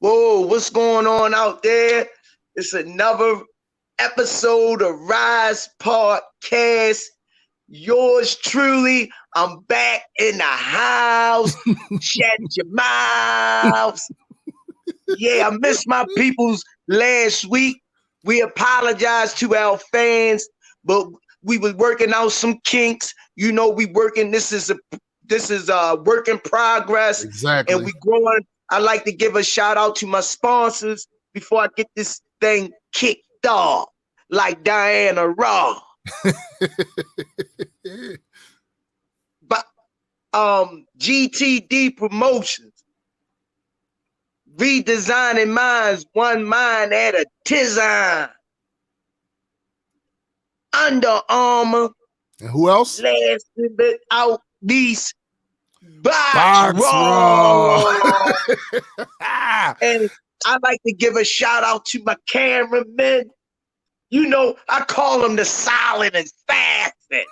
Whoa, what's going on out there? It's another episode of Rize Podcast. Yours truly, I'm back in the house. Shut your mouths. Yeah, I missed my peoples last week. We apologize to our fans, but we was working out some kinks. You know, we working. This is a work in progress. Exactly. And we growing. I like to give a shout out to my sponsors before I get this thing kicked off, like Diana Raw. But GTD Promotions, redesigning minds, one mind at a tizine. Under Armour. And who else? Last but out least, Box Raw. And I like to give a shout out to my cameramen. You know, I call them the silent assassin.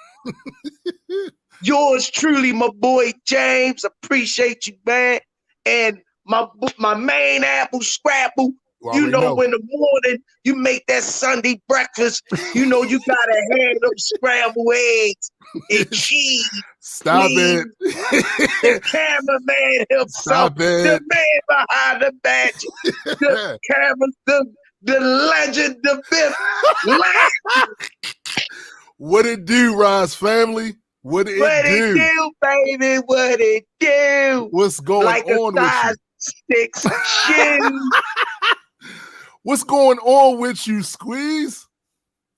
Yours truly, my boy James. Appreciate you, man. And my main apple Scrapple. You know, in the morning, you make that Sunday breakfast. You know, you gotta have them scrambled eggs and cheese. Stop please. it. The cameraman himself. The man behind the badge. The camera, the legend, the fifth. What it do, Rize family? What it do, baby? What it do? What's going on with you? 6 shoes. What's going on with you, Squeeze?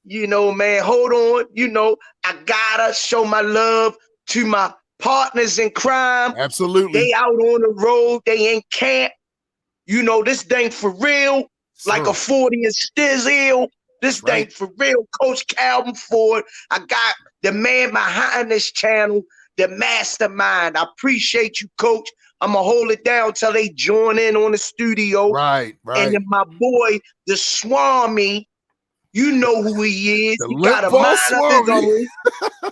You know, man, hold on. You know, I gotta show my love to my partners in crime. Absolutely. They out on the road. They in camp. You know, this thing for real. So, like a 40 and Stizzle. This thing for real. Coach Calvin Ford. I got the man behind this channel, the mastermind. I appreciate you, Coach. I'm going to hold it down till they join in on the studio. Right. And then my boy, the Swami, you know who he is. The he got a mind Swami. of his own.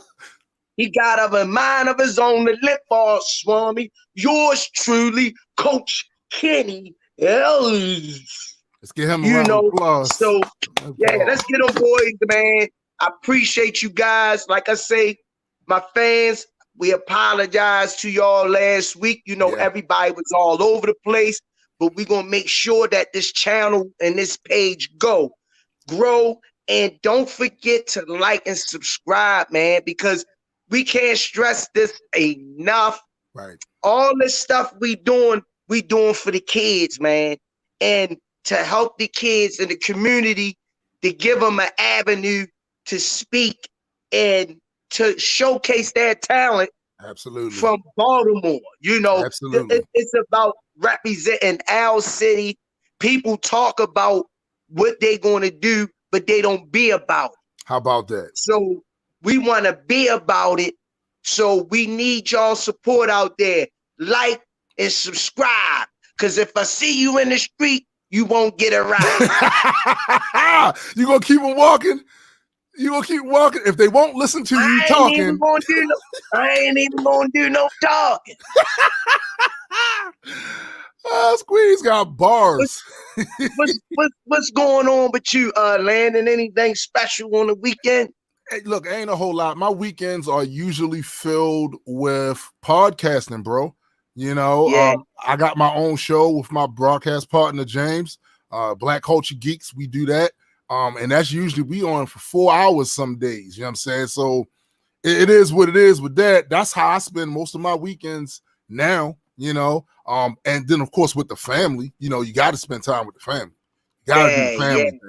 He got a mind of his own, the lip ball Swami. Yours truly, Coach Kenny Ellis. Let's get him a round of applause. So, yeah, let's get them boys, man. I appreciate you guys. Like I say, my fans, we apologize to y'all last week. You know, everybody was all over the place, but we're going to make sure that this channel and this page grow. And don't forget to like and subscribe, man, because we can't stress this enough. Right. All this stuff we doing for the kids, man. And to help the kids in the community, to give them an avenue to speak and to showcase their talent. Absolutely. From Baltimore. You know, absolutely. It's about representing our city. People talk about what they're going to do, but they don't be about it. How about that? So we want to be about it. So we need y'all support out there. Like and subscribe. Because if I see you in the street, you won't get it right. You gonna keep them walking? You gonna keep walking? If they won't listen to you talking, I ain't even gonna do no talking. Squeeze got bars. What's going on with you, Landon? Anything special on the weekend? Hey, look, ain't a whole lot. My weekends are usually filled with podcasting, bro. You know, I got my own show with my broadcast partner, James, Black Culture Geeks. We do that. And that's usually we on for 4 hours some days. You know what I'm saying? So it is what it is with that. That's how I spend most of my weekends now, you know. And then, of course, with the family, you know, you got to spend time with the family. Gotta do the family thing.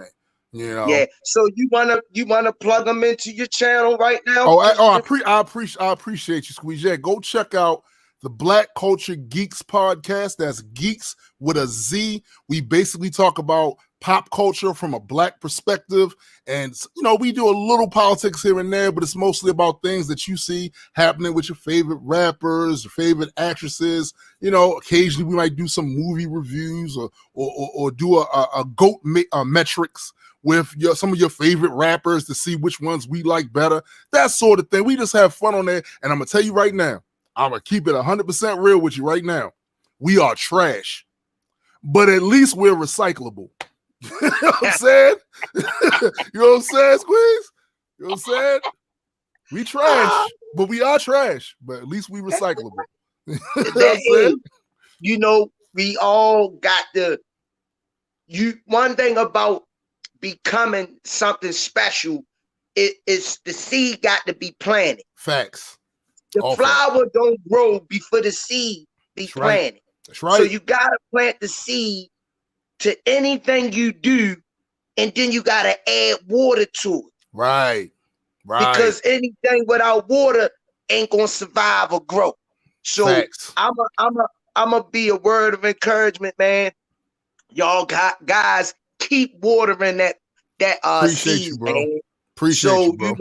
You know. Yeah. So you wanna plug them into your channel right now? I appreciate you, Squeeze. Yeah, go check out the Black Culture Geeks podcast. That's Geeks with a Z. We basically talk about pop culture from a Black perspective, and we do a little politics here and there, but it's mostly about things that you see happening with your favorite rappers, your favorite actresses. Occasionally we might do some movie reviews or do a GOAT metrics with some of your favorite rappers to see which ones we like better, that sort of thing. We just have fun on there. And I'm going to tell you right now, I'm going to keep it 100% real with you right now. We are trash, but at least we're recyclable. You know what I'm saying? You know what I'm saying, Squeeze? You know what I'm saying? We trash, but we are trash, but at least we recyclable. We all got one thing about becoming something special, it's the seed got to be planted. Facts. The flower don't grow before the seed be planted. That's right. So you gotta plant the seed to anything you do, and then you gotta add water to it. Right. Because anything without water ain't gonna survive or grow. So Facts. I'm a be a word of encouragement, man. Y'all guys, keep watering that Appreciate seed, you, bro. man. Appreciate you, bro.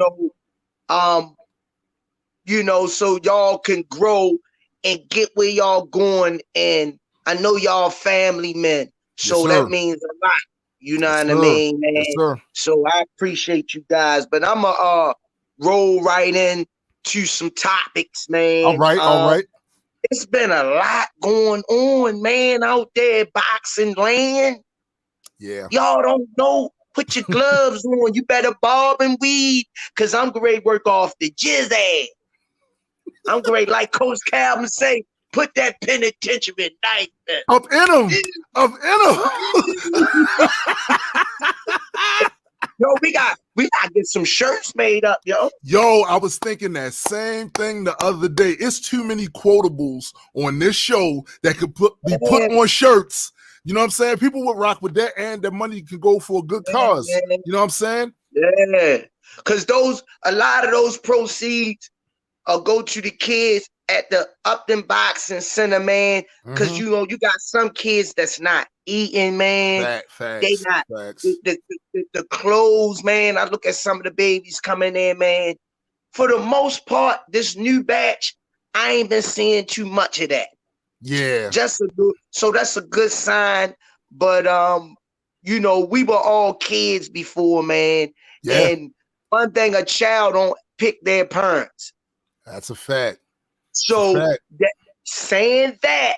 So y'all can grow and get where y'all going. And I know y'all family men, so that means a lot. You know what I mean, man? Yes, sir. So I appreciate you guys, but I'm a roll right in to some topics, man. All right. It's been a lot going on, man, out there boxing land. Yeah. Y'all don't know. Put your gloves on. You better bob and weave, because I'm great work off the jizz. I'm great, like Coach Calvin say, put that penitentiary knife in. Up in him. Yo, we got to get some shirts made up, yo. Yo, I was thinking that same thing the other day. It's too many quotables on this show that could be put on shirts. You know what I'm saying? People would rock with that, and the money can go for a good cause. Yeah. You know what I'm saying? Yeah. Because a lot of those proceeds go to the kids at the Upton Boxing Center, man. Because you got some kids that's not eating, man. Facts. They not the clothes, man. I look at some of the babies coming in, man. For the most part, this new batch, I ain't been seeing too much of that. Yeah. So that's a good sign. But we were all kids before, man. Yeah. And one thing, a child don't pick their parents. That's a fact. So saying that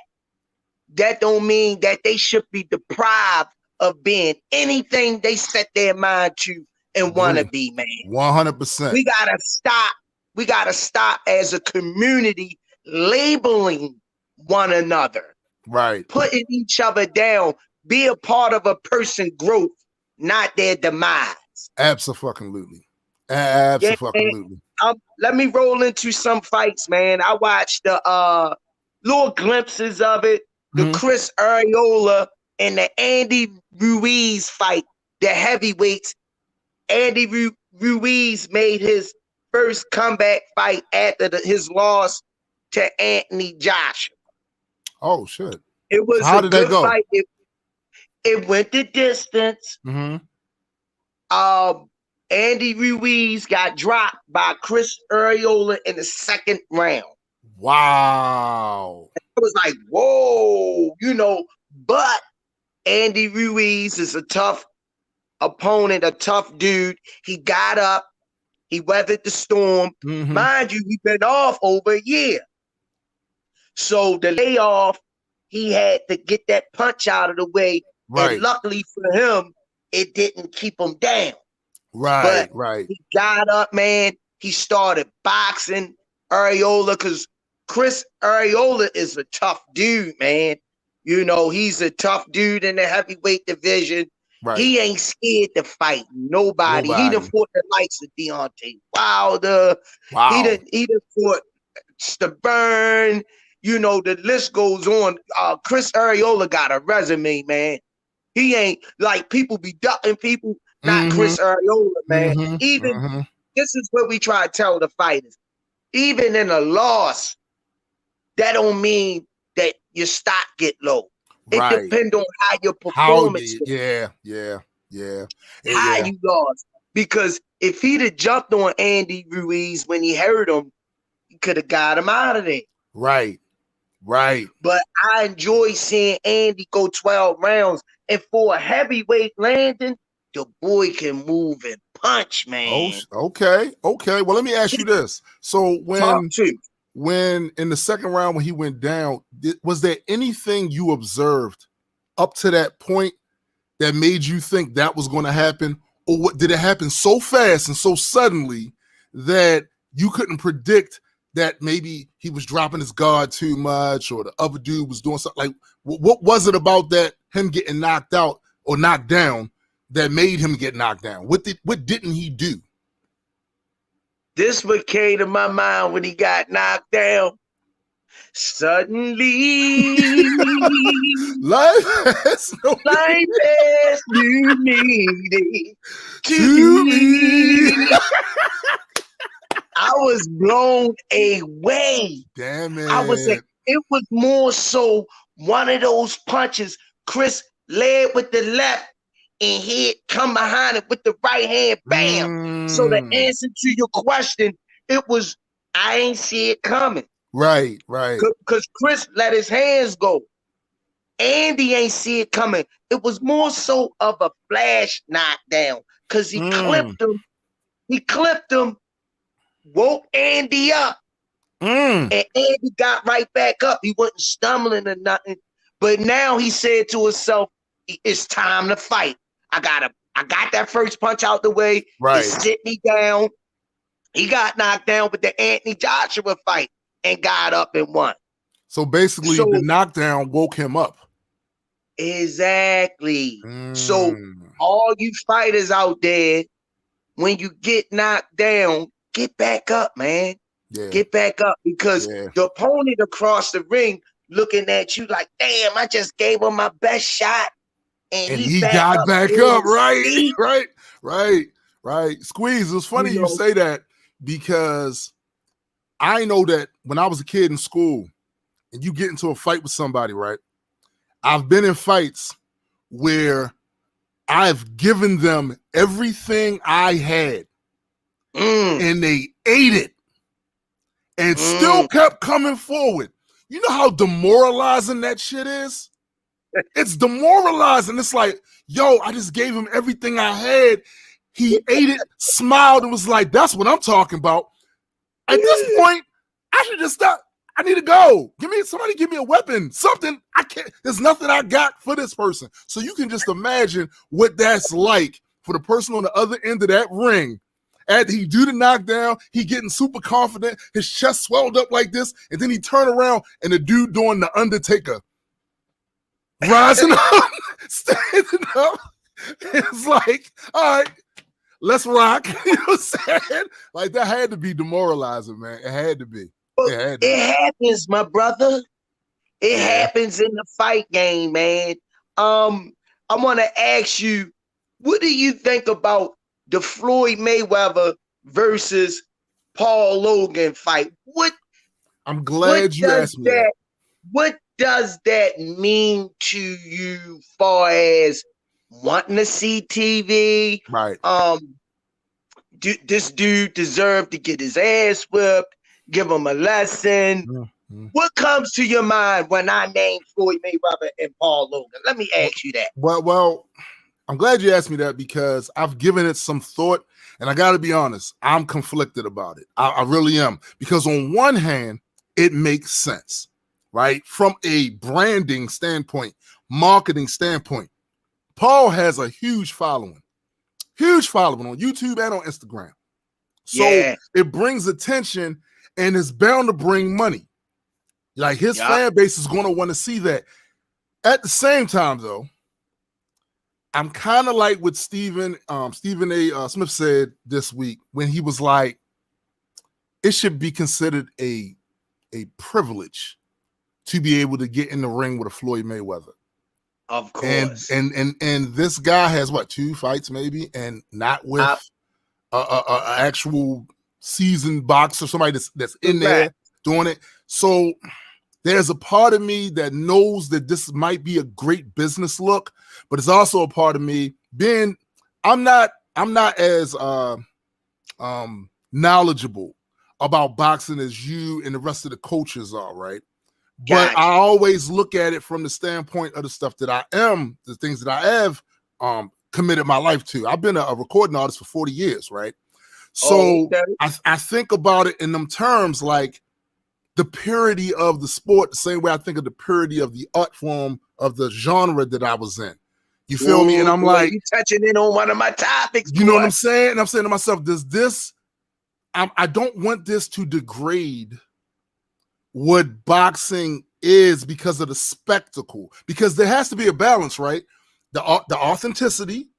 don't mean that they should be deprived of being anything they set their mind to and want to be, man. 100%. We gotta stop as a community labeling one another. Right. Putting each other down. Be a part of a person's growth, not their demise. Absolutely. Let me roll into some fights, man. I watched the little glimpses of it. The Chris Arreola and the Andy Ruiz fight, the heavyweights. Andy Ruiz made his first comeback fight after his loss to Anthony Joshua. Oh, shit. It was how did that go? Fight. It went the distance. Andy Ruiz got dropped by Chris Arreola in the second round. Wow. It was like, whoa, but Andy Ruiz is a tough opponent, a tough dude. He got up, he weathered the storm. Mind you, he's been off over a year. So the layoff, he had to get that punch out of the way. Right. And luckily for him, it didn't keep him down. Right. He got up, man. He started boxing Arreola, because Chris Arreola is a tough dude, man. He's a tough dude in the heavyweight division. Right. He ain't scared to fight nobody. He done fought the likes of Deontay Wilder. Wow. He done fought Stubborn. The list goes on. Chris Arreola got a resume, man. He ain't like people be ducking people, not Chris Ariola, man. Even this is what we try to tell the fighters. Even in a loss, that don't mean that your stock get low. It depends on how your performance goes. Yeah. How you lost. Because if he'd have jumped on Andy Ruiz when he hurt him, he could have got him out of there. Right. But I enjoy seeing Andy go 12 rounds. And for a heavyweight landing, the boy can move and punch, man. Oh, okay. Well, let me ask you this. So when in the second round, when he went down, was there anything you observed up to that point that made you think that was going to happen? Or what did it happen so fast and so suddenly that you couldn't predict that maybe he was dropping his guard too much or the other dude was doing something? Like, what was it about that him getting knocked out or knocked down that made him get knocked down? What didn't he do? This what came to my mind when he got knocked down. Suddenly, life has new meaning to me. I was blown away. Damn it. I was like, it was more so one of those punches. Chris led with the left and he'd come behind it with the right hand, bam. So the answer to your question, it was, I ain't see it coming. Right. Because Chris let his hands go. Andy ain't see it coming. It was more so of a flash knockdown because he clipped him. He clipped him, woke Andy up, and Andy got right back up. He wasn't stumbling or nothing. But now he said to himself, it's time to fight. I got that first punch out the way. Right. He sit me down. He got knocked down with the Anthony Joshua fight and got up and won. So basically, the knockdown woke him up. Exactly. So all you fighters out there, when you get knocked down, get back up, man. Yeah. Get back up because the opponent across the ring looking at you like, damn, I just gave him my best shot. And he got back up. Right. Squeeze, it's funny you say that because I know that when I was a kid in school and you get into a fight with somebody, right? I've been in fights where I've given them everything I had and they ate it and still kept coming forward. You know how demoralizing that shit is? It's demoralizing. It's like, yo, I just gave him everything I had. He ate it, smiled, and was like, that's what I'm talking about. At this point, I should just stop. I need to go. Somebody give me a weapon, something. I can't, there's nothing I got for this person. So you can just imagine what that's like for the person on the other end of that ring. After he do the knockdown, he getting super confident, his chest swelled up like this, and then he turn around and the dude doing the Undertaker. Rising up, standing up. It's like, all right, let's rock. You know what I'm saying? Like, that had to be demoralizing, man. It had to be. It happens, my brother. It happens in the fight game, man. I want to ask you, what do you think about the Floyd Mayweather versus Paul Logan fight? I'm glad you asked me that. What does that mean to you far as wanting to see TV? Right. This dude deserved to get his ass whipped, give him a lesson. What comes to your mind when I name Floyd Mayweather and Paul Logan? Let me ask you that. Well, I'm glad you asked me that because I've given it some thought, and I got to be honest, I'm conflicted about it. I really am. Because on one hand, it makes sense, right? From a branding standpoint, marketing standpoint, Paul has a huge following on YouTube and on Instagram. So it brings attention and it's bound to bring money. Like, his fan base is going to want to see that. At the same time, though, I'm kind of like what Stephen A. Smith said this week when he was like, it should be considered a privilege to be able to get in the ring with a Floyd Mayweather. Of And course. and this guy has what, 2 fights maybe, and not with a actual seasoned boxer, somebody that's in there doing it. So there's a part of me that knows that this might be a great business look, but it's also a part of me being I'm not as knowledgeable about boxing as you and the rest of the coaches are, right? But I always look at it from the standpoint of the stuff that the things that I have committed my life to. I've been a recording artist for 40 years, right? So I think about it in them terms, like the purity of the sport, the same way I think of the purity of the art form of the genre that I was in. You feel me? And I'm like, you touching in on one of my topics. You know what I'm saying? And I'm saying to myself, I don't want this to degrade what boxing is because of the spectacle, because there has to be a balance, right? The authenticity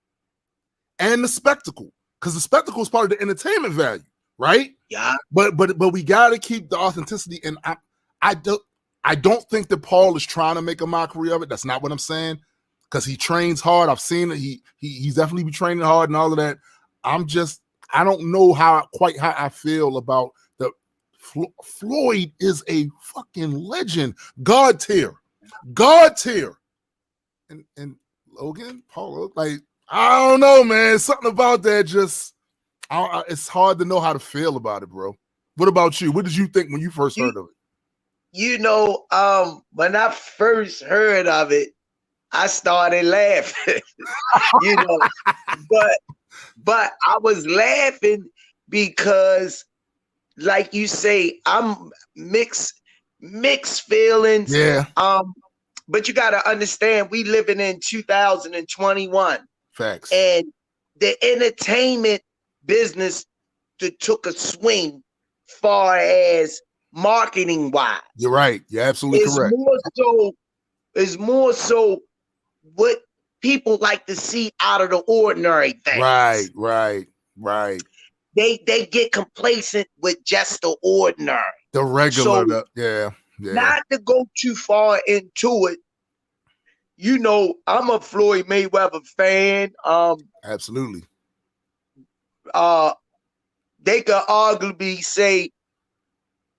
and the spectacle, because the spectacle is part of the entertainment value, right? Yeah. But we got to keep the authenticity. And I don't think that Paul is trying to make a mockery of it. That's not what I'm saying, because he trains hard. I've seen it. He's definitely been training hard and all of that. I don't know how I feel about Floyd is a fucking legend. God tier. And Logan Paul, like, I don't know, man. Something about that it's hard to know how to feel about it, bro. What about you? What did you think when you first heard of it? You know, when I first heard of it, I started laughing. You know, but I was laughing because, like you say, I'm mixed feelings. Yeah. But you got to understand, we living in 2021. Facts. And the entertainment business took a swing far as marketing wise. You're right. You're absolutely correct. It's more so what people like to see out of the ordinary things. Right. They get complacent with just the ordinary. The regular, yeah. Not to go too far into it. You know, I'm a Floyd Mayweather fan. Absolutely. They could arguably say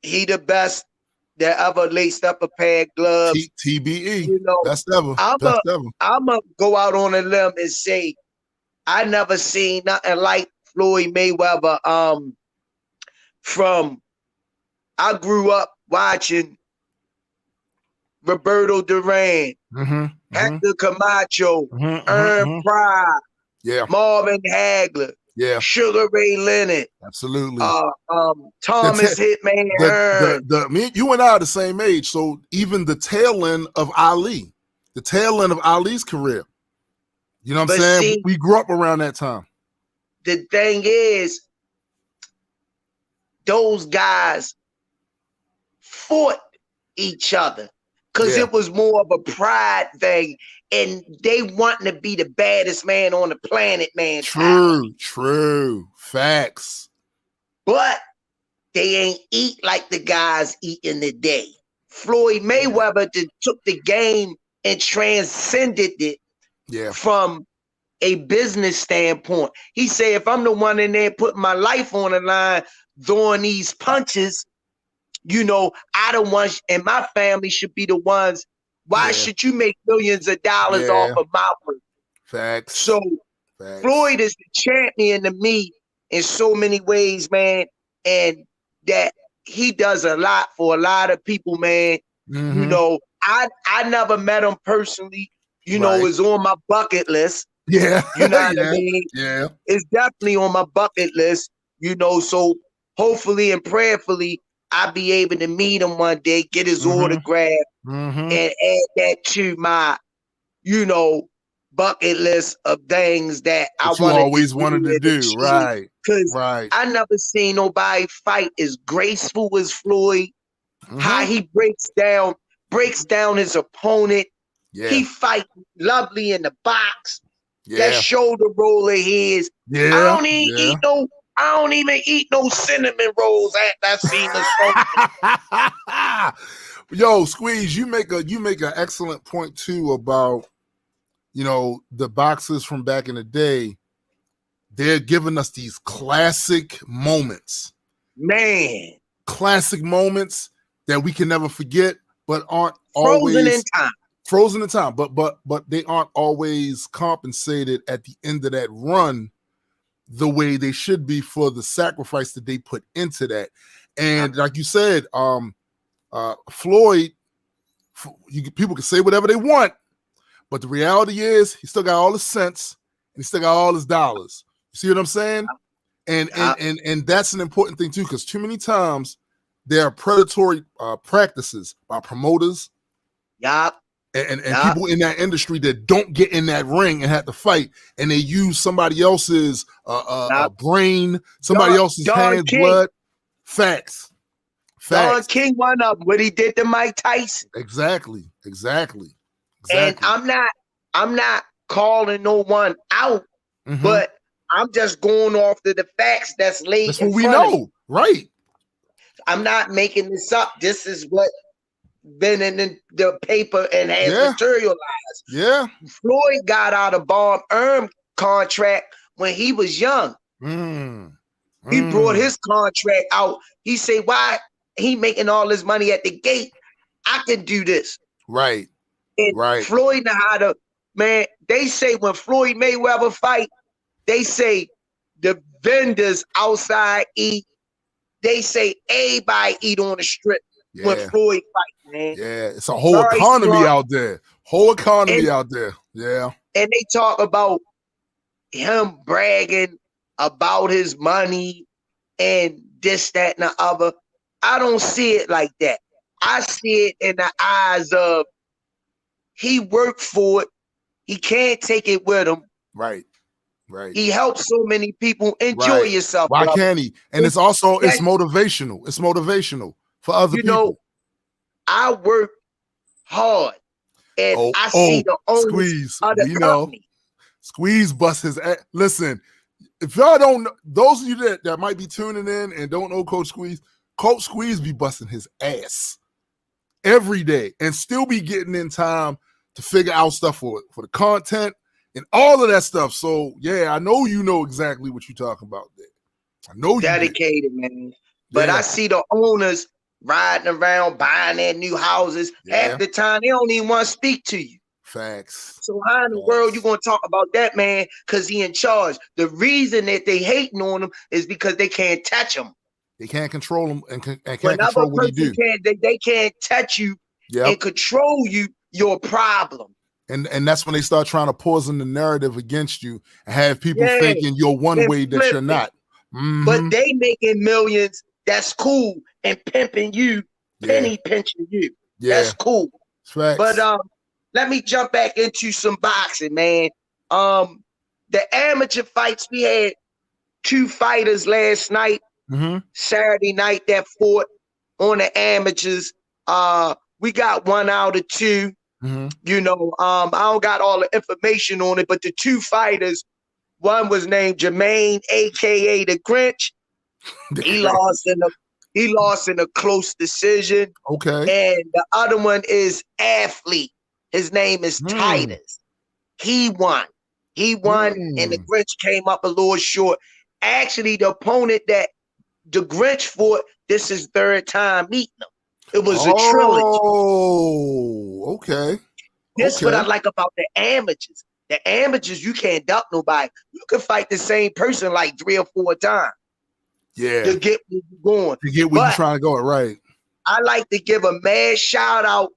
he the best that ever laced up a pair of gloves. TBE. You know, best ever. I'm gonna go out on a limb and say I never seen nothing like Floyd Mayweather. I grew up watching Roberto Duran, Hector Camacho, Ern Pryor, Marvin Hagler, Sugar Ray Leonard, absolutely. Thomas Hitman Hearn. You and I are the same age, so even the tail end of Ali, the tail end of Ali's career. You know what I'm saying? See, we grew up around that time. The thing is, those guys fought each other because it was more of a pride thing, and they wanting to be the baddest man on the planet, man. True. Facts. But they ain't eat like the guys eating today. Floyd Mayweather took the game and transcended it from a business standpoint. He said, if I'm the one in there putting my life on the line, throwing these punches, you know, I the ones, and my family should be the ones. Why should you make millions of dollars off of my work? Facts. So Floyd is the champion to me in so many ways, man. And that he does a lot for a lot of people, man. You know, I never met him personally. You know, it's on my bucket list. Yeah. You know what I mean? Yeah. It's definitely on my bucket list, you know, so hopefully and prayerfully I'll be able to meet him one day, get his autograph, and add that to my, you know, bucket list of things that I always wanted to do. Right. Because I never seen nobody fight as graceful as Floyd. How he breaks down his opponent. Yeah. He fight lovely in the box. That shoulder roll of his. Yeah. I don't even eat no cinnamon rolls after I seen the Yo, Squeeze, you make an excellent point too about the boxers from back in the day, they're giving us these classic moments. Man. Classic moments that we can never forget, but aren't Frozen always in time. Frozen in time. But they aren't always compensated at the end of that run the way they should be for the sacrifice that they put into that. And like you said, Floyd, people can say whatever they want, but the reality is he still got all his cents and he still got all his dollars. You see what I'm saying? And that's an important thing too, because too many times there are predatory practices by promoters. And people in that industry that don't get in that ring and have to fight, and they use somebody else's brain, somebody else's hands, blood. Facts. Don King one of them, what he did to Mike Tyson. Exactly. And I'm not calling no one out, but I'm just going off to the facts that's laid. That's what we know, right? I'm not making this up. This is what been in the paper and has materialized. Yeah. Floyd got out of Bob Erm contract when he was young. He brought his contract out. He said, why he making all this money at the gate? I can do this. Right. And Floyd know how to, man, they say when Floyd Mayweather fight, they say the vendors outside eat. They say everybody eat on the strip when Floyd fight, man. Yeah, it's a whole economy out there. Out there. Yeah. And they talk about him bragging about his money and this, that, and the other. I don't see it like that. I see it in the eyes of he worked for it. He can't take it with him. Right. He helps so many people. Enjoy yourself. Why can't he? And it's motivational. It's motivational for other people. I work hard, and I see the owners of the company. Squeeze bust his ass. Listen, if y'all don't know, those of you that might be tuning in and don't know Coach Squeeze be busting his ass every day and still be getting in time to figure out stuff for the content and all of that stuff. So I know you know exactly what you're talking about there. I know you dedicated, man. But I see the owners riding around buying their new houses. Half the time they don't even want to speak to you. Facts. So how in the world you gonna talk about that man because he in charge? The reason that they hating on him is because they can't touch him. They can't control him and can't control what he do. They can't touch you and control you. Your problem. And that's when they start trying to poison the narrative against you and have people thinking you're one way that you're not. But they making millions. That's cool. And pimping you, penny pinching you. That's cool. Facts. But let me jump back into some boxing, man. The amateur fights, we had 2 fighters last night, Saturday night that fought on the amateurs. We got 1 out of 2. I don't got all the information on it, but the 2 fighters, one was named Jermaine, aka the Grinch. He lost in a close decision. Okay. And the other one is Athlete. His name is Titus. He won. And the Grinch came up a little short. Actually, the opponent that the Grinch fought, this is 3rd time meeting him. It was a trilogy. Oh, okay. This is what I like about the amateurs. The amateurs, you can't duck nobody. You can fight the same person like 3 or 4 times. Yeah. To get where you're going. To get where you're trying to go, right. I like to give a mad shout out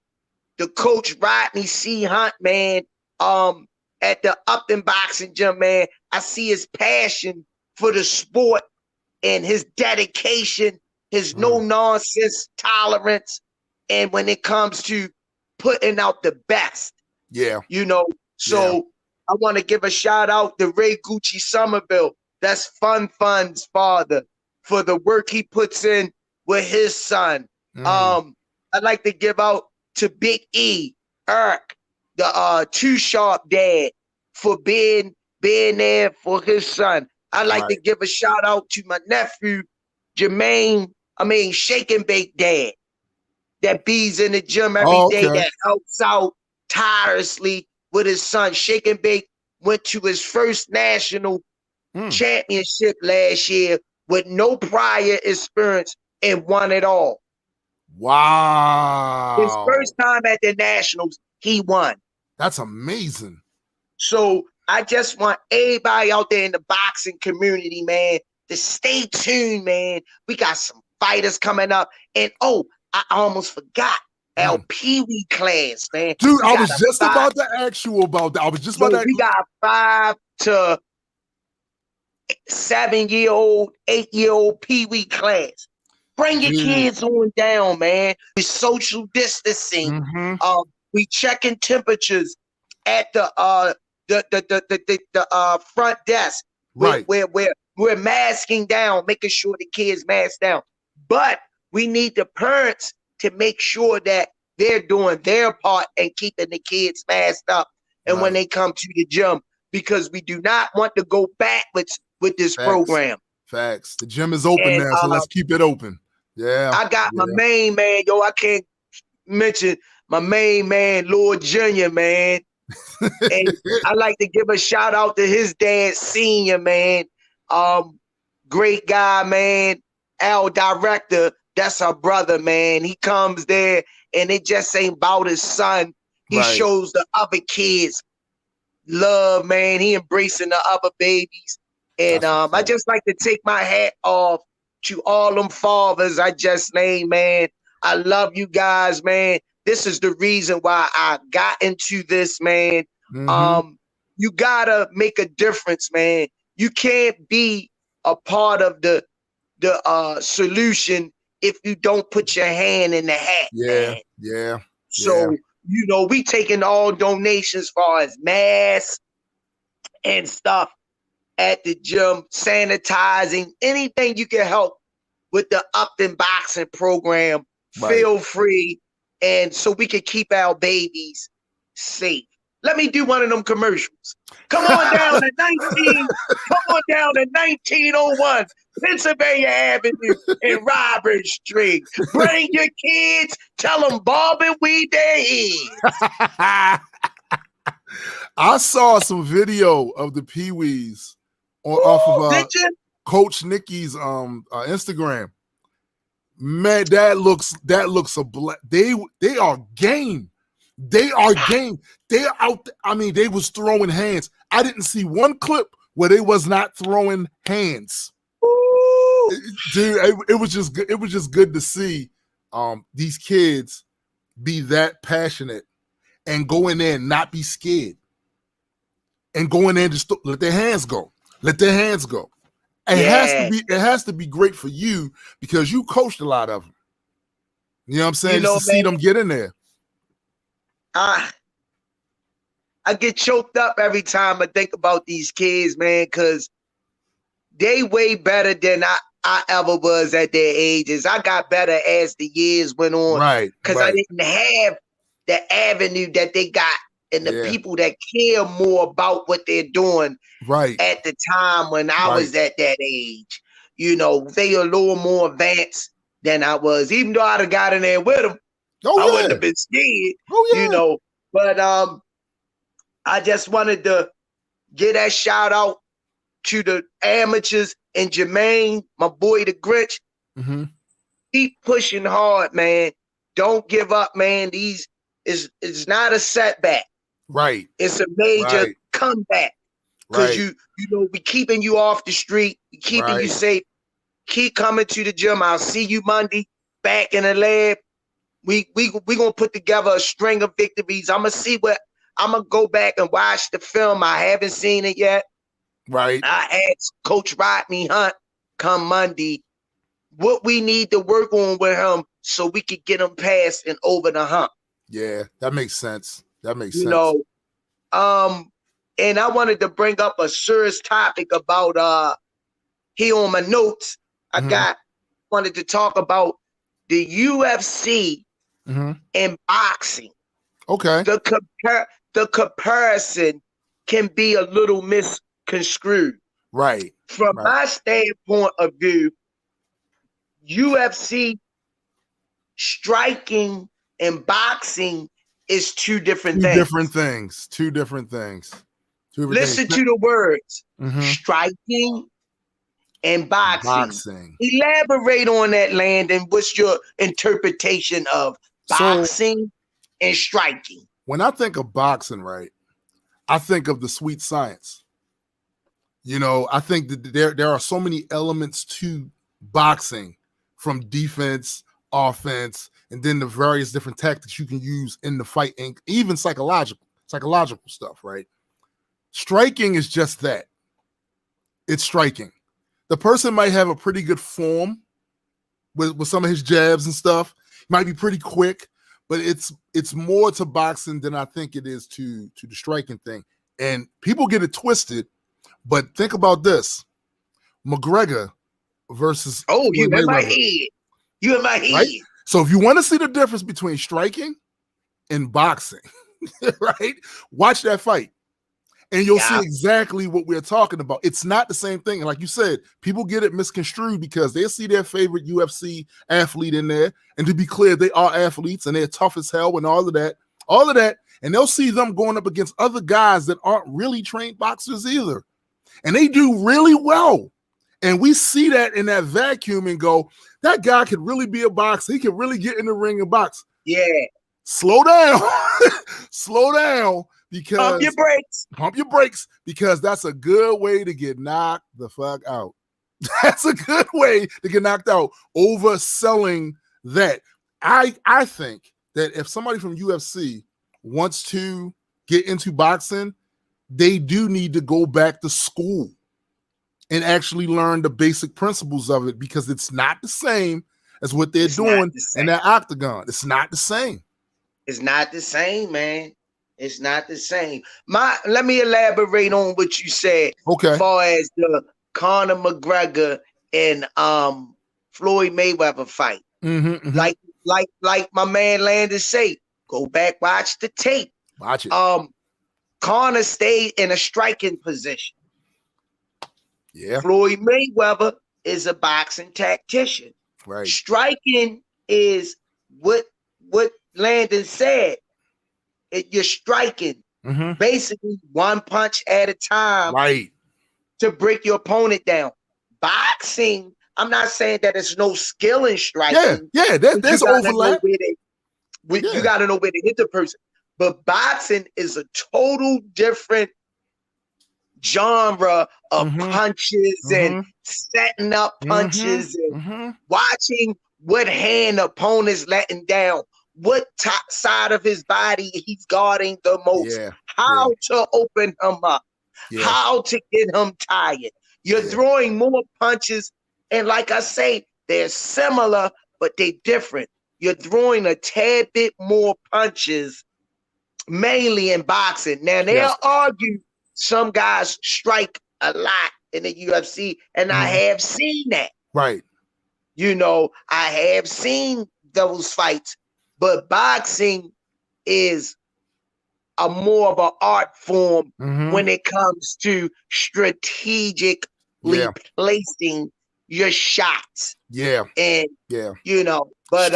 to Coach Rodney C. Hunt, man. At the Upton Boxing Gym, man. I see his passion for the sport and his dedication, his no-nonsense tolerance, and when it comes to putting out the best. Yeah. So I want to give a shout out to Ray Gucci Somerville. That's Fun's father, for the work he puts in with his son. I'd like to give out to Big E, Eric, the Too Sharp dad, for being there for his son. I'd like to give a shout out to my nephew, Shake and Bake dad, that bees in the gym every day, that helps out tirelessly with his son. Shake and Bake went to his first national championship last year with no prior experience and won it all. Wow. His first time at the Nationals, he won. That's amazing. So I just want everybody out there in the boxing community, man, to stay tuned, man. We got some fighters coming up. And I almost forgot our Pee-wee class, man. Dude, I was just about to ask you about that. I was just about to. We got 5 to 7-year-old, 8-year-old Pee-wee class. Bring your kids on down, man. With social distancing, we checking temperatures at the front desk. Right. We're masking down, making sure the kids mask down. But we need the parents to make sure that they're doing their part and keeping the kids masked up. And when they come to the gym, because we do not want to go backwards with this program. Facts. The gym is open now, so let's keep it open. Yeah. I got my main man, I can't mention my main man, Lord Jr., man. And I like to give a shout out to his dad, Senior, man. Great guy, man. Our director, that's our brother, man. He comes there and it just ain't about his son. He shows the other kids love, man. He embracing the other babies. And I just like to take my hat off to all them fathers I just named, man. I love you guys, man. This is the reason why I got into this, man. You gotta make a difference, man. You can't be a part of the solution if you don't put your hand in the hat. Yeah. So, we taking all donations as far as masks and stuff at the gym, sanitizing, anything you can help with the Upton Boxing program. Feel free. And so we can keep our babies safe. Let me do one of them commercials. Come on down to 1901 Pennsylvania Avenue and Robert Street. Bring your kids. Tell them Bob and Weed their heads. I saw some video of the Pee-wees off of Coach Nikki's Instagram. Man, that looks they are game. They are game. They are out. I mean, they was throwing hands. I didn't see one clip where they was not throwing hands. Dude, it was just good. It was just good to see these kids be that passionate and go in there and not be scared. And go in there and just let their hands go. Let their hands go. It has to be great for you because you coached a lot of them. You know what I'm saying? To see them get in there. I get choked up every time I think about these kids, man, because they way better than I ever was at their ages. I got better as the years went on. Right. Because I didn't have the avenue that they got and the people that care more about what they're doing at the time when I was at that age. They are a little more advanced than I was. Even though I'd have got in there with them, I wouldn't have been scared, But I just wanted to give that shout out to the amateurs and Jermaine, my boy, the Grinch. Keep pushing hard, man. Don't give up, man. It's not a setback. Right. It's a major comeback. Because we keeping you off the street, we keeping you safe. Keep coming to the gym. I'll see you Monday back in the lab. We gonna put together a string of victories. I'm gonna go back and watch the film. I haven't seen it yet. Right. I asked Coach Rodney Hunt come Monday what we need to work on with him so we could get him past and over the hump. Yeah, that makes sense. And I wanted to bring up a serious topic about here on my notes. Wanted to talk about the UFC and boxing. Okay. The comparison can be a little misconstrued. Right. From my standpoint of view, UFC striking and boxing is two different Two things. different things. Two different things. Listen to the words. Mm-hmm. Striking and boxing. Boxing. Elaborate on that, Landon. What's your interpretation of boxing and striking? When I think of boxing, right, I think of the sweet science. You know, I think that there are so many elements to boxing, from defense, offense, and then the various different tactics you can use in the fight, and even psychological stuff, right? Striking is just that. It's striking. The person might have a pretty good form with some of his jabs and stuff. Might be pretty quick, but it's more to boxing than I think it is to the striking thing. And people get it twisted, but think about this. McGregor versus you in my head. You in my head. Right? So if you want to see the difference between striking and boxing, right? Watch that fight. And you'll see exactly what we're talking about. It's not the same thing. And like you said, people get it misconstrued because they see their favorite UFC athlete in there. And to be clear, they are athletes and they're tough as hell and all of that. And they'll see them going up against other guys that aren't really trained boxers either. And they do really well. And we see that in that vacuum and go, that guy could really be a boxer. He could really get in the ring and box. Yeah. Slow down. Slow down. Because pump your brakes, because that's a good way to get knocked the fuck out. That's a good way to get knocked out. Overselling that. I think that if somebody from UFC wants to get into boxing, they do need to go back to school and actually learn the basic principles of it, because it's not the same as what they're doing in that octagon. It's not the same. It's not the same, man. It's not the same. Let me elaborate on what you said. Okay. As far as the Conor McGregor and Floyd Mayweather fight. Mm-hmm, mm-hmm. Like my man Landon say, go back, watch the tape. Watch it. Conor stayed in a striking position. Yeah. Floyd Mayweather is a boxing tactician. Right. Striking is what Landon said. You're striking basically one punch at a time, right, to break your opponent down. Boxing, I'm not saying that there's no skill in striking. Yeah, there's overlap. You got to know where to hit the person. But boxing is a total different genre of punches and setting up punches and watching what hand opponent's letting down. What top side of his body he's guarding the most, how to open him up, how to get him tired. You're throwing more punches, and like I say, they're similar, but they're different. You're throwing a tad bit more punches, mainly in boxing. Now, they'll argue some guys strike a lot in the UFC, and I have seen that. Right. You know, I have seen those fights. But boxing is a more of an art form when it comes to strategically placing your shots. Yeah. And you know, but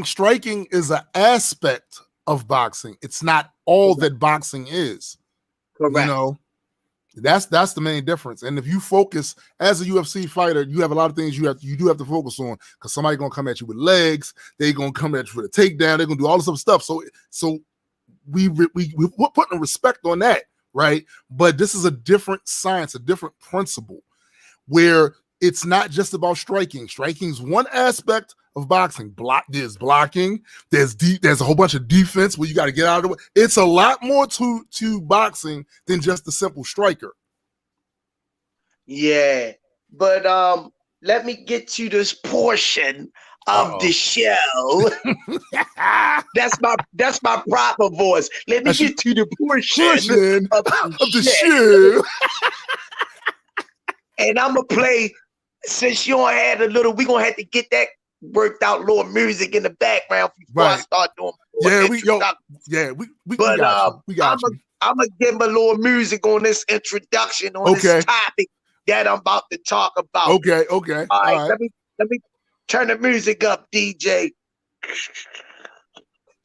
striking is an aspect of boxing. It's not all that boxing is. Correct. You know, that's the main difference. And if you focus as a UFC fighter, you have a lot of things you do have to focus on, because somebody's gonna come at you with legs, they're gonna come at you with a takedown, they're gonna do all this other stuff. So we're putting respect on that, right? But this is a different science, a different principle, where it's not just about striking. Striking's one aspect of boxing. There's blocking, there's a whole bunch of defense where you got to get out of the way. It's a lot more to boxing than just the simple striker. Yeah, but let me get to this portion of the show. That's my proper voice. Let me get to the portion of the show. And I'm gonna play, since you don't have a little, we're gonna have to get that worked out little music in the background before I start doing. We got you. I'm gonna give him a little music on this introduction on this topic that I'm about to talk about. Okay. All right. Let me turn the music up, DJ.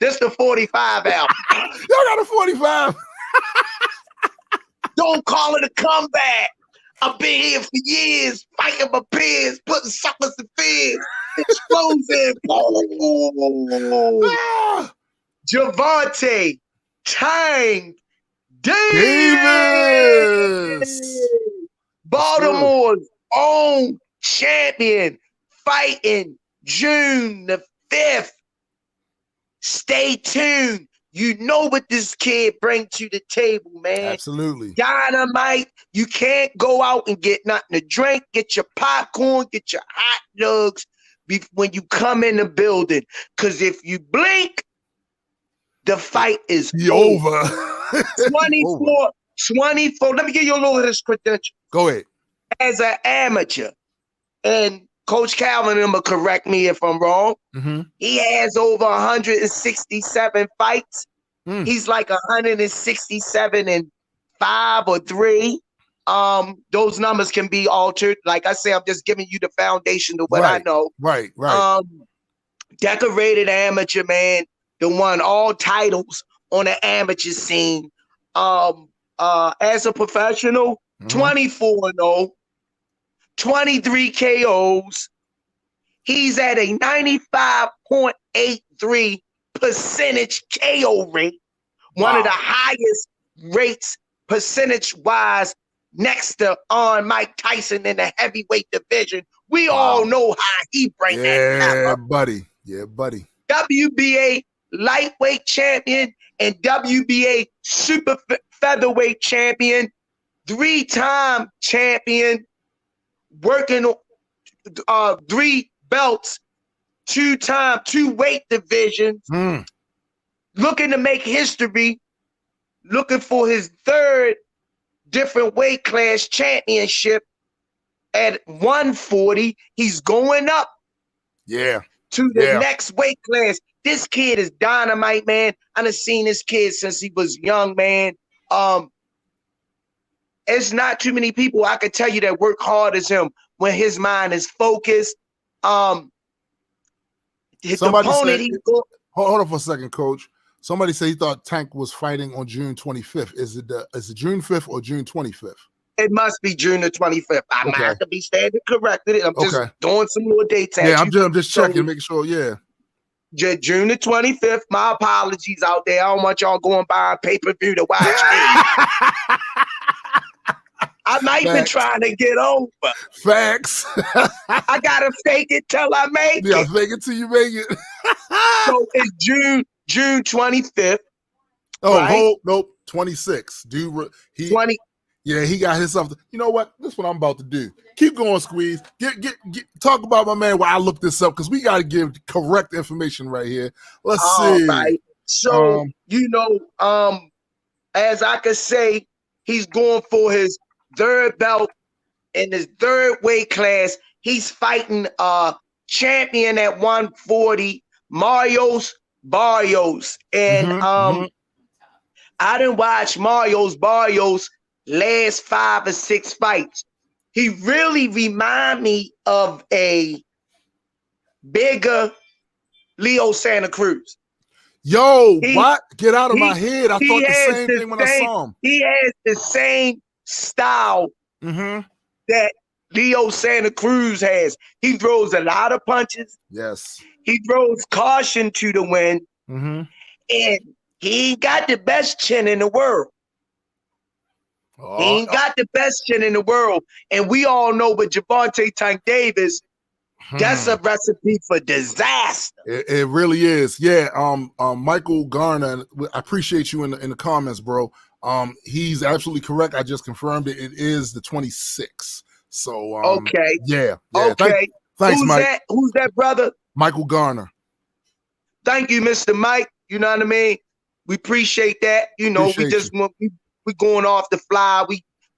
This the 45 album. Y'all got a 45. Don't call it a comeback. I've been here for years, fighting my peers, putting suckers to fears, explosive. Oh. Gervonta, Tank Davis. Baltimore's own champion, fighting June the 5th. Stay tuned. You know what this kid brings to the table, man. Absolutely. Dynamite. You can't go out and get nothing to drink. Get your popcorn, get your hot dogs when you come in the building. Because if you blink, the fight is over. 24. Let me give you a little of this credential. Go ahead. As an amateur, and Coach Calvin will correct me if I'm wrong. Mm-hmm. He has over 167 fights. He's like 167 and 5 or 3. Those numbers can be altered. Like I say, I'm just giving you the foundation of what I know. Right. Decorated amateur, man. That won all titles on the amateur scene. As a professional, 24-0. 23 KOs. He's at a 95.83% KO rate. One of the highest rates percentage-wise next to Mike Tyson in the heavyweight division. We all know how he brings that up. Yeah, buddy. WBA lightweight champion and WBA super featherweight champion. 3-time champion. Working 3 belts, 2-time, 2 weight divisions, looking to make history, looking for his 3rd different weight class championship at 140. He's going up to the next weight class. This kid is dynamite, man. I done seen this kid since he was young, man. It's not too many people I can tell you that work hard as him when his mind is focused. Hold on for a second, Coach. Somebody said he thought Tank was fighting on June 25th. Is it June 5th or June 25th? It must be June the 25th. I might have to be standing corrected. I'm just throwing some more dates at you. I'm just checking, making sure, June the 25th. My apologies out there. I don't want y'all going by pay-per-view to watch me. I might be trying to get over. Facts. I gotta fake it till I make it. Yeah, fake it till you make it. So it's June 25th. Oh, right? Nope, 26. Dude, 20. Yeah, he got himself. You know what? This is what I'm about to do. Keep going, Squeeze. Talk about my man while I look this up because we got to give correct information right here. Let's see. Right. So as I could say, he's going for his 3rd belt in his 3rd weight class. He's fighting champion at 140, Marios Barrios. And I didn't watch Barrios last 5 or 6 fights. He really remind me of a bigger Leo Santa Cruz. What? Get out of my head. I thought the same thing when I saw him. He has the same style that Leo Santa Cruz has. He throws a lot of punches. Yes. He throws caution to the wind. And he ain't got the best chin in the world. He ain't got the best chin in the world. And we all know with Gervonta Tank Davis, that's a recipe for disaster. It really is. Yeah. Michael Garner, I appreciate you in the comments, bro. He's absolutely correct. I just confirmed it. It is the 26th. So okay. Yeah. Okay. Thanks, Mike. Who's that brother? Michael Garner. Thank you, Mr. Mike. You know what I mean? We appreciate that. We going off the fly.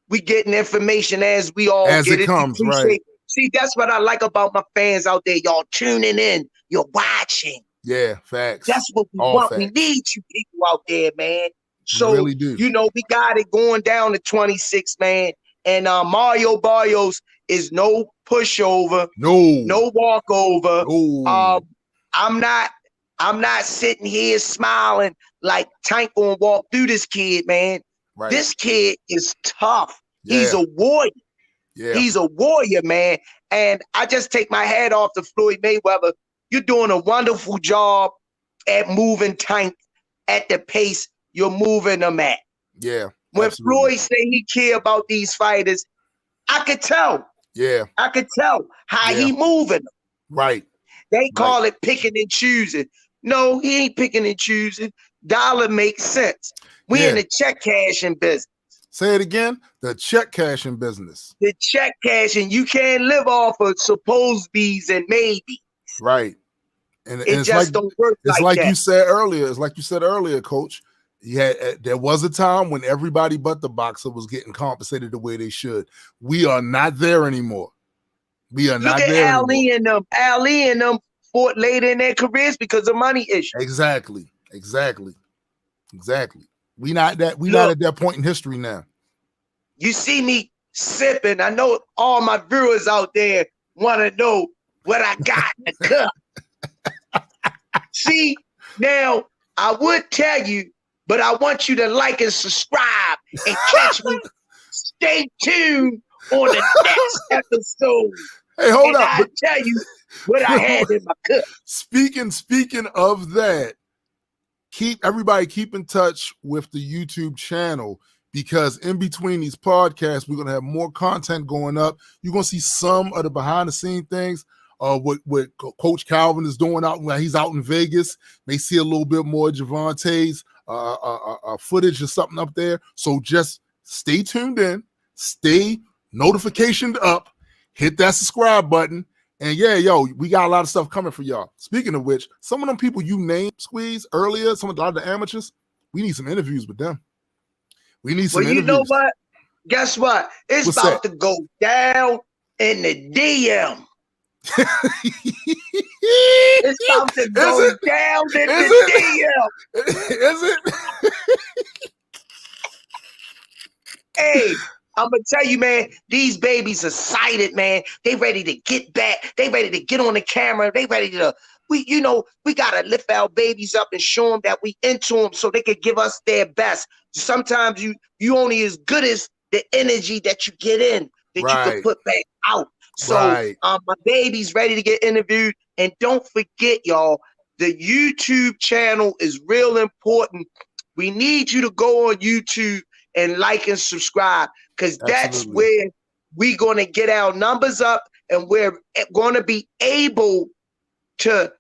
We getting information as we all get it. Comes, right? See, that's what I like about my fans out there. Y'all tuning in. You're watching. Yeah, facts. That's what we want. Facts. We need you people out there, man. So, really do. We got it going down to 26, man. And Mario Barrios is no pushover. No walkover. No. I'm I'm not sitting here smiling like Tank gonna walk through this kid, man. Right. This kid is tough. Yeah. He's a warrior. Yeah. He's a warrior, man. And I just take my hat off to Floyd Mayweather. You're doing a wonderful job at moving Tank at the pace you're moving them at. Yeah. When absolutely. Floyd say he care about these fighters, I could tell. Yeah. I could tell how he moving them. Right. They call it picking and choosing. No, he ain't picking and choosing. Dollar makes sense. We in the check cashing business. Say it again. The check cashing business. The check cashing. You can't live off of supposed bees and maybe. Right. And it just don't work. It's like that. you said earlier. It's like you said earlier, Coach. Yeah, there was a time when everybody but the boxer was getting compensated the way they should. We are not there anymore. We are not there anymore. Look at Ali and them fought later in their careers because of money issues. Exactly. We not at that point in history now. You see me sipping. I know all my viewers out there want to know what I got in the cup. See, now I would tell you, but I want you to like and subscribe and catch me. Stay tuned on the next episode. Hey, hold up. I'll tell you what I had in my cup. Speaking of that, keep in touch with the YouTube channel, because in between these podcasts, we're going to have more content going up. You're going to see some of the behind the scenes things. What Coach Calvin is doing out when he's out in Vegas. May see a little bit more Gervonta's footage or something up there. So just stay tuned in, stay notificationed up, hit that subscribe button, and we got a lot of stuff coming for y'all. Speaking of which, some of them people you named, Squeeze, earlier, a lot of the amateurs, we need some interviews with them. We need some interviews. You know what? Guess what? It's What's about that? to go down in the DM. It's about to go down in the DM. Is it? Hey, I'm gonna tell you, man, these babies are excited, man. They ready to get back. They ready to get on the camera. They ready to. We gotta lift our babies up and show them that we into them so they could give us their best. Sometimes you only as good as the energy that you get in that you can put back out. So my baby's ready to get interviewed. And don't forget, y'all, the YouTube channel is real important. We need you to go on YouTube and like and subscribe, because that's where we're going to get our numbers up, and we're going to be able to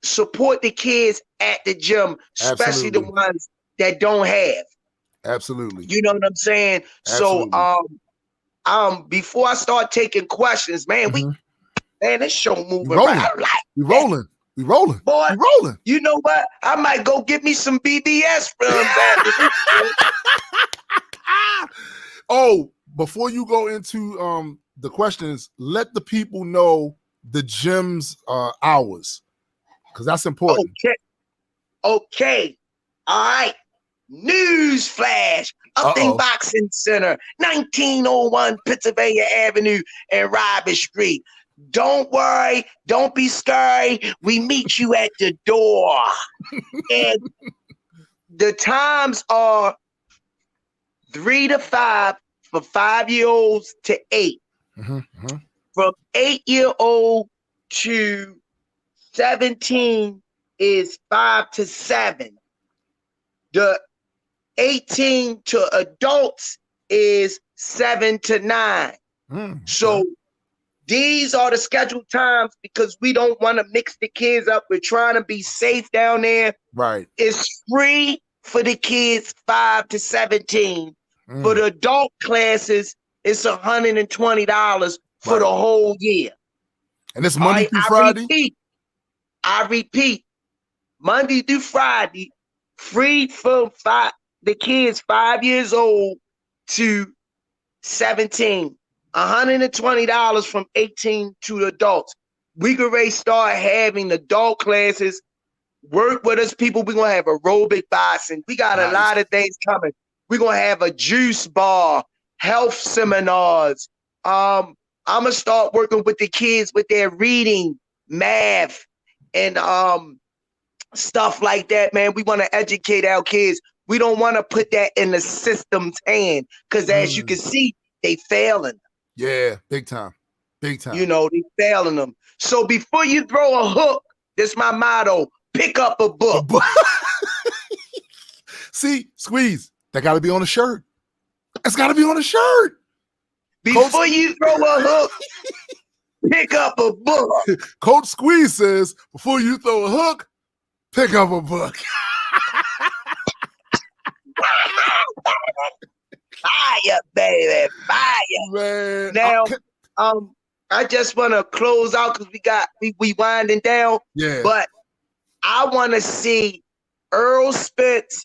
support the kids at the gym, especially the ones that don't have. Absolutely. You know what I'm saying? Absolutely. So before I start taking questions, man, this show moving right. We rolling. Boy, we rolling. You know what? I might go get me some BBS from that. Oh, before you go into the questions, let the people know the gym's hours, because that's important. Okay. All right. News flash. Upton Boxing Center, 1901 Pennsylvania Avenue and Robert Street. Don't worry. Don't be scared. We meet you at the door. And the times are 3 to 5 for 5-year-olds to 8. From 8-year-old to 17 is 5 to 7. The 18 to adults is 7 to 9. So these are the scheduled times, because we don't want to mix the kids up. We're trying to be safe down there. Right. It's free for the kids 5 to 17. For the adult classes, it's $120 for the whole year. And it's Monday through Friday? I repeat, Monday through Friday, free for the kids 5 years old to 17. $120 from 18 to adults. We can ready start having adult classes. Work with us, people. We're going to have aerobic boxing. We got a lot of things coming. We're going to have a juice bar, health seminars. I'm going to start working with the kids with their reading, math, and stuff like that, man. We want to educate our kids. We don't want to put that in the system's hand because as you can see, they failing. Yeah, big time. Big time. You know, they failing them. So before you throw a hook, that's my motto, pick up a book. See, Squeeze, that got to be on a shirt. It's got to be on a shirt. Before you throw a hook, pick up a book. Coach Squeeze says, before you throw a hook, pick up a book. Fire, baby, fire. Man. Now, I just want to close out because we winding down. Yeah. But I want to see Earl Spence,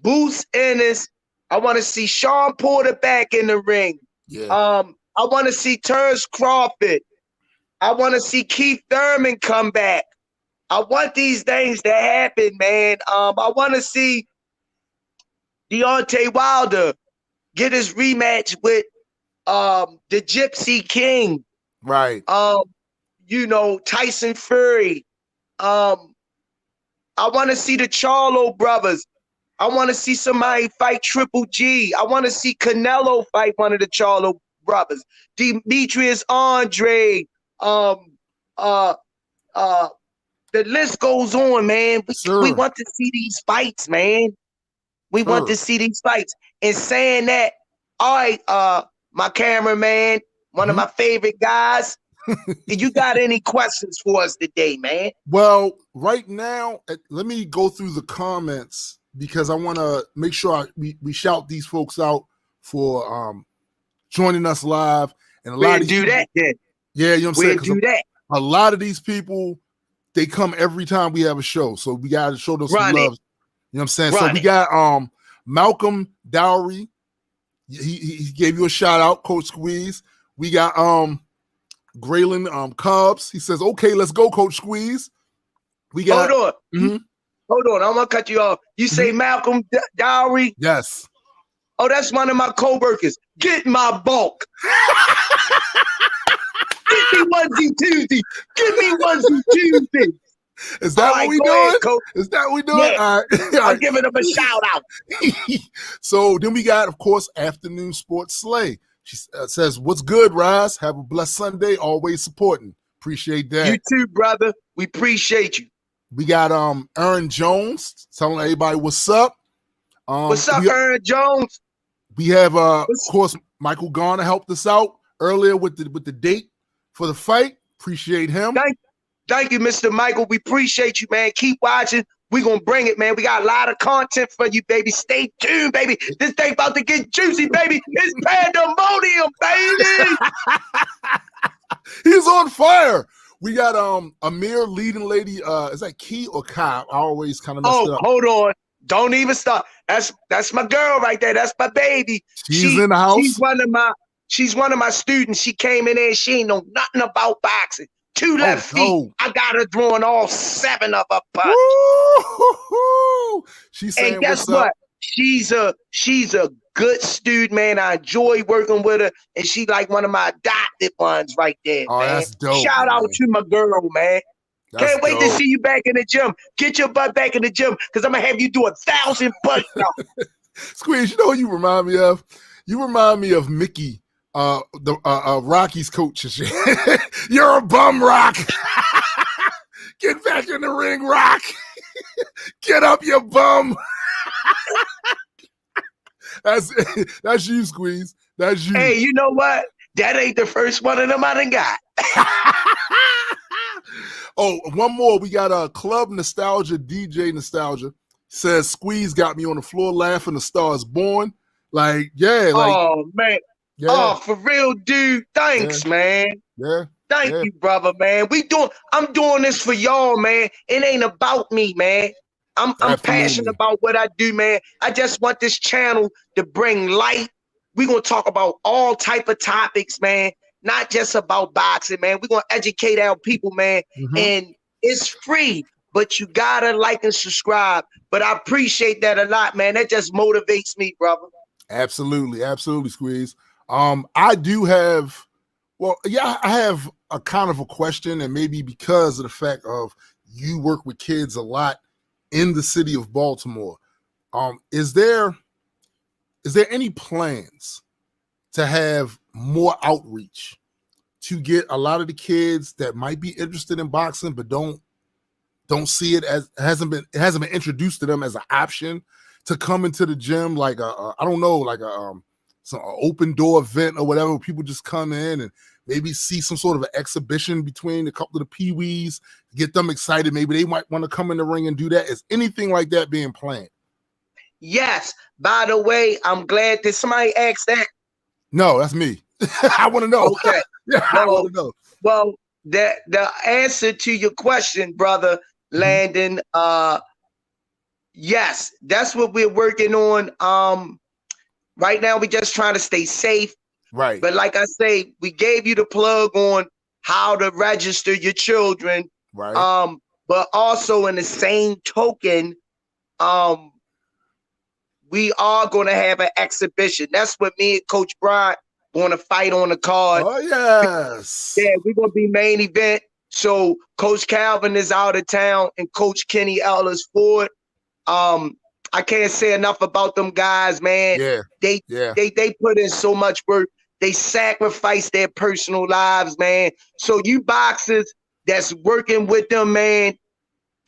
Boots Ennis. I want to see Sean Porter back in the ring. Yeah. I want to see Terrence Crawford. I want to see Keith Thurman come back. I want these things to happen, man. I want to see Deontay Wilder get his rematch with the Gypsy King. Right. You know, Tyson Fury. I want to see the Charlo brothers. I want to see somebody fight Triple G. I want to see Canelo fight one of the Charlo brothers. Demetrius Andre. The list goes on, man. We want to see these fights, man. We want to see these fights. And saying that, all right, my cameraman, one of my favorite guys, you got any questions for us today, man? Well, right now, let me go through the comments because I want to make sure we shout these folks out for joining us live. And a lot of these people, then. Yeah, you know what I'm saying? Do that. A lot of these people, they come every time we have a show. So we got to show them some love. You know what I'm saying? So we got Malcolm Dowry. He gave you a shout out, Coach Squeeze. We got Graylin Cubs. He says, okay, let's go, Coach Squeeze. We got Hold on. I'm gonna cut you off. You say Malcolm Dowry? Yes. Oh, that's one of my co-workers. Get my bulk. Give me onesie Tuesday. Give me onesie Tuesday. Is that what we doing? Is that what we doing? Yeah. All right. I'm giving them a shout out. So then we got, of course, Afternoon Sports Slay. She says, what's good, Rize? Have a blessed Sunday. Always supporting. Appreciate that. You too, brother. We appreciate you. We got Aaron Jones telling everybody what's up. What's up, Aaron Jones? We have, of course, Michael Garner helped us out earlier with the date for the fight. Appreciate him. Thank you, Mr. Michael. We appreciate you, man. Keep watching. We're going to bring it, man. We got a lot of content for you, baby. Stay tuned, baby. This thing about to get juicy, baby. It's pandemonium, baby. He's on fire. We got Amir leading lady. Is that Key or Kai? I always kind of messed it up. Hold on. Don't even start. That's my girl right there. That's my baby. She's in the house. She's one of my students. She came in there. She ain't know nothing about boxing. 2 left feet. No. I got her throwing all 7 of her punches. She's saying, and guess what? She's a good student, man. I enjoy working with her, and she like one of my adopted ones right there, man. That's dope. Shout out to my girl, man. Can't wait to see you back in the gym. Get your butt back in the gym because I'm gonna have you do 1,000 push-ups. Squeeze, you know what you remind me of? You remind me of Mickey, the Rocky's coach and shit. You're a bum, Rock. Get back in the ring, Rock. Get up, you bum. That's you, Squeeze. That's you. Hey, you know what? That ain't the first one of them I done got. Oh, one more. We got a Club Nostalgia, DJ Nostalgia. Says Squeeze got me on the floor laughing. The Star Is Born. Like, yeah. Like, oh, man. Yeah. Oh, for real, dude. Thanks, man. Yeah. Thank you, brother, man. I'm doing this for y'all, man. It ain't about me, man. I'm passionate about what I do, man. I just want this channel to bring light. We're going to talk about all type of topics, man. Not just about boxing, man. We're going to educate our people, man. And it's free, but you got to like and subscribe. But I appreciate that a lot, man. That just motivates me, brother. Absolutely. Absolutely, Squeeze. I do have, I have a kind of a question, and maybe because of the fact of you work with kids a lot in the city of Baltimore. Is there any plans to have more outreach to get a lot of the kids that might be interested in boxing but don't see it as it hasn't been introduced to them as an option to come into the gym, like I don't know, like some open door event or whatever, where people just come in and maybe see some sort of an exhibition between a couple of the peewees, get them excited. Maybe they might want to come in the ring and do that. Is anything like that being planned? Yes. By the way, I'm glad that somebody asked that. No, that's me. I want to know. Okay. Yeah, I want to know. Well, the answer to your question, brother Landon, yes, that's what we're working on. Right now, we're just trying to stay safe. Right. But like I say, we gave you the plug on how to register your children. Right. But also in the same token, we are going to have an exhibition. That's what me and Coach Bryant going to fight on the card. Oh, yes. Yeah, we're going to be main event. So Coach Calvin is out of town and Coach Kenny Ellis Ford. I can't say enough about them guys, man. Yeah. They put in so much work. They sacrifice their personal lives, man. So you boxers that's working with them, man,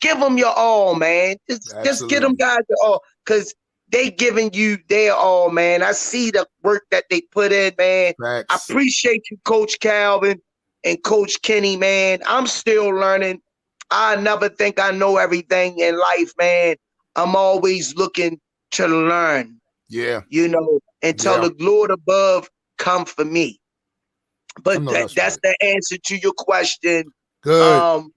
give them your all, man. Just get them guys your all, because they giving you their all, man. I see the work that they put in, man. Facts. I appreciate you, Coach Calvin and Coach Kenny, man. I'm still learning. I never think I know everything in life, man. I'm always looking to learn. Yeah. You know, until the Lord above come for me. But that's the answer to your question. Good.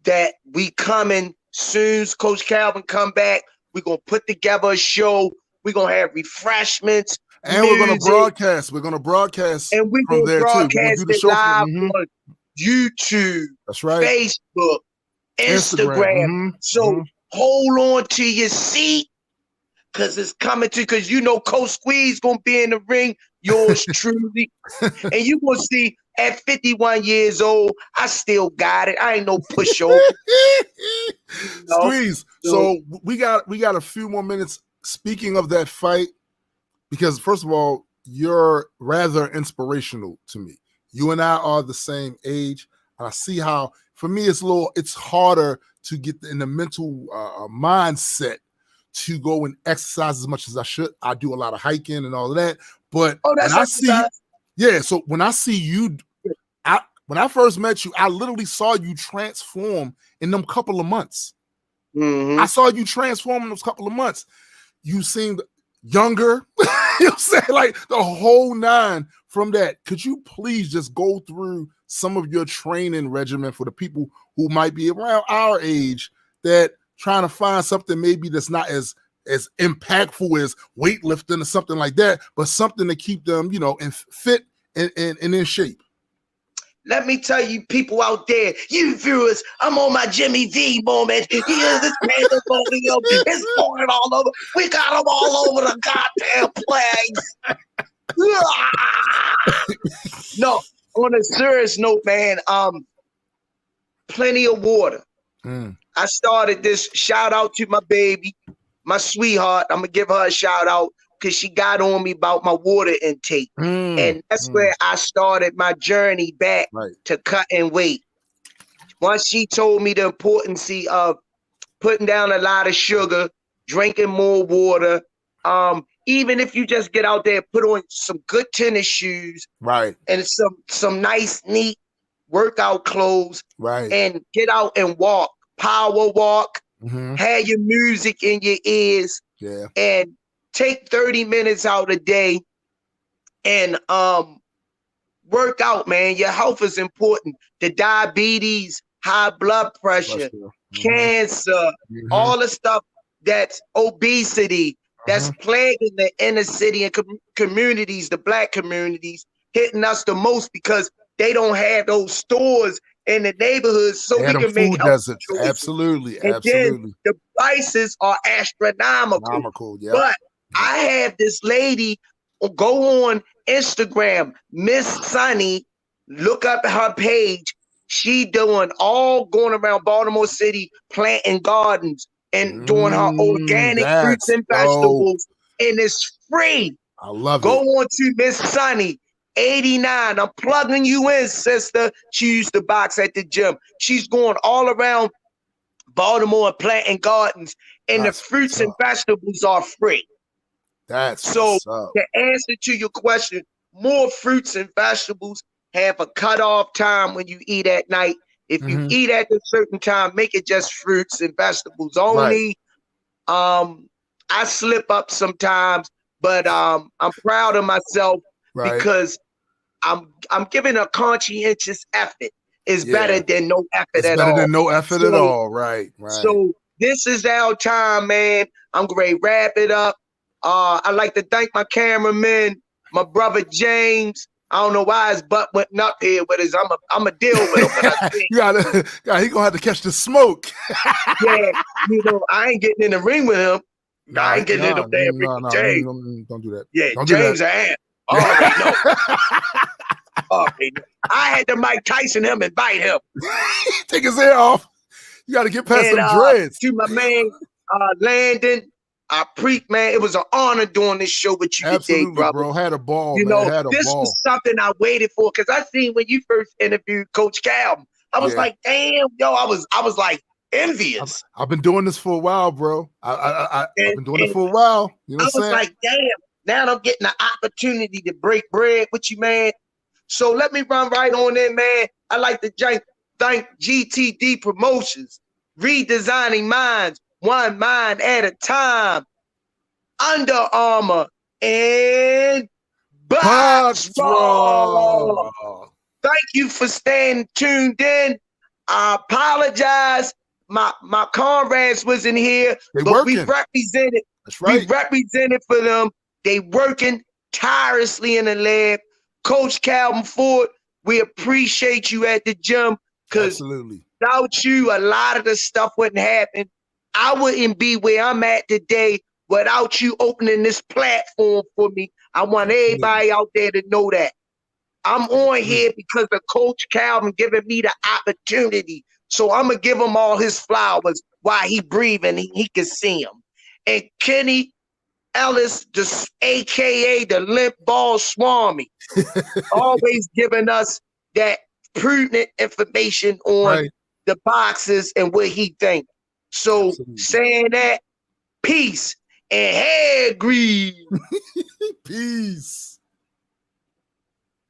That we coming soon as Coach Calvin come back. We're going to put together a show. We're going to have refreshments. And music. We're going to broadcast. We're going to broadcast. And we're going to broadcast it live on YouTube. That's right. Facebook, Instagram. So hold on to your seat, because it's coming to, because you know Coach Squeeze going to be in the ring, yours truly. And you going to see at 51 years old, I still got it. I ain't no pushover. Squeeze. So we got a few more minutes. Speaking of that fight, because first of all, you're rather inspirational to me. You and I are the same age. And I see how, for me, it's harder to get in the mental mindset to go and exercise as much as I should. I do a lot of hiking and all of that. But that's when I see, so when I see you, when I first met you, I literally saw you transform in them couple of months. I saw you transform in those couple of months. You seemed younger. You know what I'm saying? Like the whole nine from that. Could you please just go through some of your training regimen for the people who might be around our age that trying to find something maybe that's not as impactful as weightlifting or something like that, but something to keep them, you know, fit and in shape? Let me tell you, people out there, you viewers, I'm on my Jimmy V moment. He is this man that's holding up. It's falling all over. We got them all over the goddamn place. No, on a serious note, man, plenty of water. I started this, shout out to my baby, my sweetheart. I'm going to give her a shout out, because she got on me about my water intake. And that's where I started my journey back to cutting weight. Once she told me the importance of putting down a lot of sugar, drinking more water, even if you just get out there, put on some good tennis shoes, and some nice, neat workout clothes, and get out and walk, power walk, have your music in your ears, and take 30 minutes out a day and work out, man. Your health is important. The diabetes, high blood pressure, cancer, all the stuff that's obesity, that's plaguing the inner city and communities, the Black communities, hitting us the most because they don't have those stores in the neighborhoods, so we can make health choices. Absolutely. Then the prices are astronomical. But I have this lady, go on Instagram, Miss Sunny, look up her page. She going around Baltimore City planting gardens and doing her organic fruits and vegetables, and it's free. I love Go it. on to Miss Sunny, 89. I'm plugging you in, sister. She used to box at the gym. She's going all around Baltimore planting gardens, and the fruits and vegetables are free. So to answer to your question, more fruits and vegetables have a cutoff time when you eat at night. If you eat at a certain time, make it just fruits and vegetables only. Right. I slip up sometimes, but I'm proud of myself because I'm giving a conscientious effort. It's better than no effort at all. Better than no effort at all. Right. So this is our time, man. I'm going to wrap it up. I'd like to thank my cameraman, my brother James. I don't know why his butt went up here, but I'm a deal with him. But I think, he gonna have to catch the smoke. Yeah, I ain't getting in the ring with him. I ain't getting in the damn ring with James. Don't do that. Yeah, don't James do an ant. Already know. I had to Mike Tyson him and bite him. Take his hair off. You got to get past some dreads. To my man, Landon. Man, it was an honor doing this show with you today, brother. Bro. Had a ball, this was something I waited for because I seen when you first interviewed Coach Calvin. I was like, damn, yo, I was like envious. I've been doing this for a while, bro. I've been doing it for a while. You know what I'm saying? Like, damn, now I'm getting the opportunity to break bread with you, man. So let me run right on in, man. I like to thank GTD Promotions, redesigning minds, one mind at a time. Under Armour and Box Raw. Thank you for staying tuned in. I apologize. My comrades wasn't here, we represented. That's right. We represented for them. They working tirelessly in the lab. Coach Calvin Ford, we appreciate you at the gym because without you, a lot of the stuff wouldn't happen. I wouldn't be where I'm at today without you opening this platform for me. I want everybody out there to know that. I'm on here because of Coach Calvin giving me the opportunity. So I'm going to give him all his flowers while he breathing. He can see him. And Kenny Ellis, a.k.a. the Limp Ball Swami, always giving us that prudent information on the boxes and what he thinks. So saying that, peace and hair grease. Peace.